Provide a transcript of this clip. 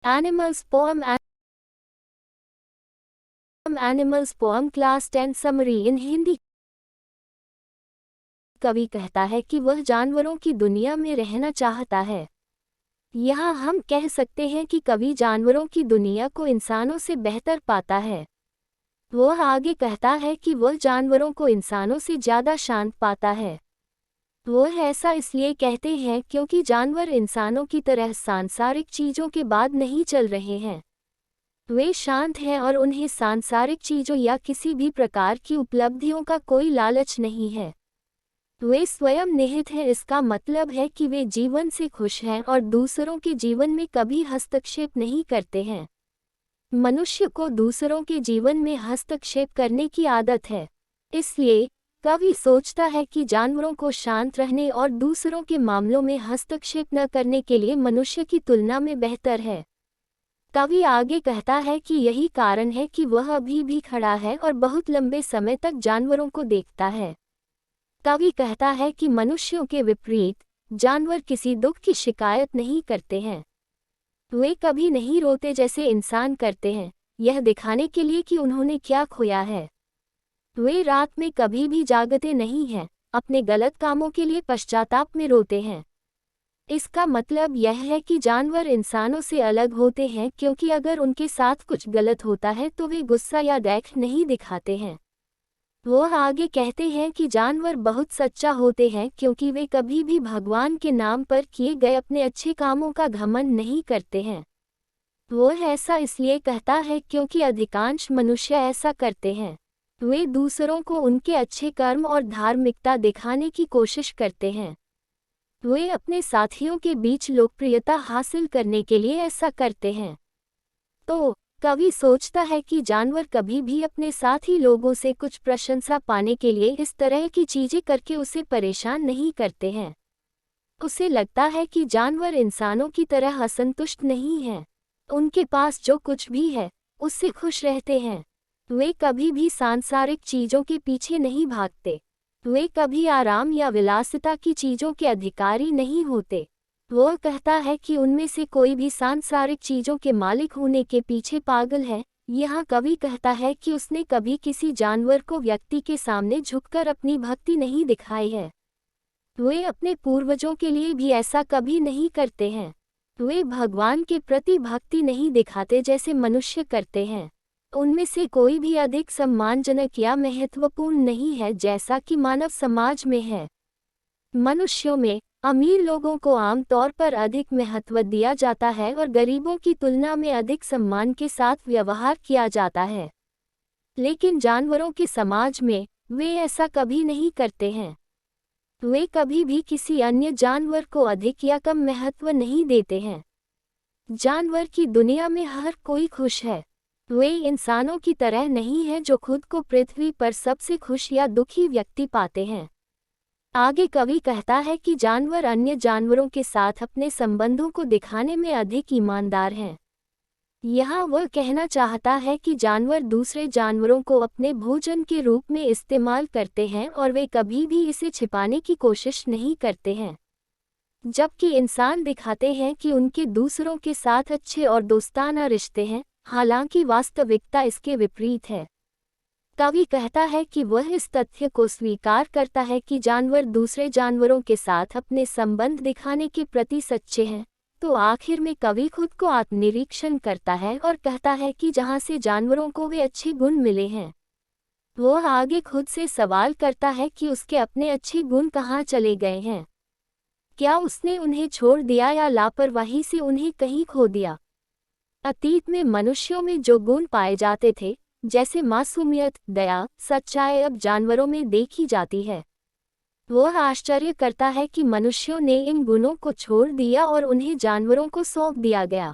Animals poem Animals poem class 10 summary in Hindi. कवि कहता है कि वह जानवरों की दुनिया में रहना चाहता है। यहाँ हम कह सकते हैं कि कवि जानवरों की दुनिया को इंसानों से बेहतर पाता है। वह आगे कहता है कि वह जानवरों को इंसानों से ज़्यादा शांत पाता है। वह ऐसा इसलिए कहते हैं क्योंकि जानवर इंसानों की तरह सांसारिक चीज़ों के बाद नहीं चल रहे हैं। वे शांत हैं और उन्हें सांसारिक चीज़ों या किसी भी प्रकार की उपलब्धियों का कोई लालच नहीं है। वे स्वयं निहित हैं, इसका मतलब है कि वे जीवन से खुश हैं और दूसरों के जीवन में कभी हस्तक्षेप नहीं करते हैं। मनुष्य को दूसरों के जीवन में हस्तक्षेप करने की आदत है। इसलिए कवि सोचता है कि जानवरों को शांत रहने और दूसरों के मामलों में हस्तक्षेप न करने के लिए मनुष्य की तुलना में बेहतर है। कवि आगे कहता है कि यही कारण है कि वह अभी भी खड़ा है और बहुत लंबे समय तक जानवरों को देखता है। कवि कहता है कि मनुष्यों के विपरीत जानवर किसी दुख की शिकायत नहीं करते हैं। वे कभी नहीं रोते जैसे इंसान करते हैं, यह दिखाने के लिए कि उन्होंने क्या खोया है। वे रात में कभी भी जागते नहीं हैं, अपने गलत कामों के लिए पश्चाताप में रोते हैं। इसका मतलब यह है कि जानवर इंसानों से अलग होते हैं क्योंकि अगर उनके साथ कुछ गलत होता है तो वे गुस्सा या दैख नहीं दिखाते हैं। वह आगे कहते हैं कि जानवर बहुत सच्चा होते हैं क्योंकि वे कभी भी भगवान के नाम पर किए गए अपने अच्छे कामों का घमंड नहीं करते हैं। वह ऐसा इसलिए कहता है क्योंकि अधिकांश मनुष्य ऐसा करते हैं। वे दूसरों को उनके अच्छे कर्म और धार्मिकता दिखाने की कोशिश करते हैं। वे अपने साथियों के बीच लोकप्रियता हासिल करने के लिए ऐसा करते हैं। तो कवि सोचता है कि जानवर कभी भी अपने साथी लोगों से कुछ प्रशंसा पाने के लिए इस तरह की चीजें करके उसे परेशान नहीं करते हैं। उसे लगता है कि जानवर इंसानों की तरह असंतुष्ट नहीं हैं। उनके पास जो कुछ भी है उससे खुश रहते हैं। वे कभी भी सांसारिक चीजों के पीछे नहीं भागते। वे कभी आराम या विलासिता की चीज़ों के अधिकारी नहीं होते। वह कहता है कि उनमें से कोई भी सांसारिक चीज़ों के मालिक होने के पीछे पागल है। यहाँ कवि कहता है कि उसने कभी किसी जानवर को व्यक्ति के सामने झुककर अपनी भक्ति नहीं दिखाई है। वे अपने पूर्वजों के लिए भी ऐसा कभी नहीं करते हैं। वे भगवान के प्रति भक्ति नहीं दिखाते जैसे मनुष्य करते हैं। उनमें से कोई भी अधिक सम्मानजनक या महत्वपूर्ण नहीं है जैसा कि मानव समाज में है। मनुष्यों में अमीर लोगों को आमतौर पर अधिक महत्व दिया जाता है और गरीबों की तुलना में अधिक सम्मान के साथ व्यवहार किया जाता है। लेकिन जानवरों के समाज में वे ऐसा कभी नहीं करते हैं। वे कभी भी किसी अन्य जानवर को अधिक या कम महत्व नहीं देते हैं। जानवर की दुनिया में हर कोई खुश है। वे इंसानों की तरह नहीं हैं जो खुद को पृथ्वी पर सबसे खुश या दुखी व्यक्ति पाते हैं। आगे कवि कहता है कि जानवर अन्य जानवरों के साथ अपने संबंधों को दिखाने में अधिक ईमानदार हैं। यहाँ वह कहना चाहता है कि जानवर दूसरे जानवरों को अपने भोजन के रूप में इस्तेमाल करते हैं और वे कभी भी इसे छिपाने की कोशिश नहीं करते हैं, जबकि इंसान दिखाते हैं कि उनके दूसरों के साथ अच्छे और दोस्ताना रिश्ते हैं। हालांकि वास्तविकता इसके विपरीत है। कवि कहता है कि वह इस तथ्य को स्वीकार करता है कि जानवर दूसरे जानवरों के साथ अपने संबंध दिखाने के प्रति सच्चे हैं। तो आखिर में कवि खुद को आत्मनिरीक्षण करता है और कहता है कि जहाँ से जानवरों को वे अच्छे गुण मिले हैं, वह आगे खुद से सवाल करता है कि उसके अपने अच्छे गुण कहाँ चले गए हैं। क्या उसने उन्हें छोड़ दिया या लापरवाही से उन्हें कहीं खो दिया? अतीत में मनुष्यों में जो गुण पाए जाते थे, जैसे मासूमियत, दया, सच्चाई, अब जानवरों में देखी जाती है। वह आश्चर्य करता है कि मनुष्यों ने इन गुणों को छोड़ दिया और उन्हें जानवरों को सौंप दिया गया।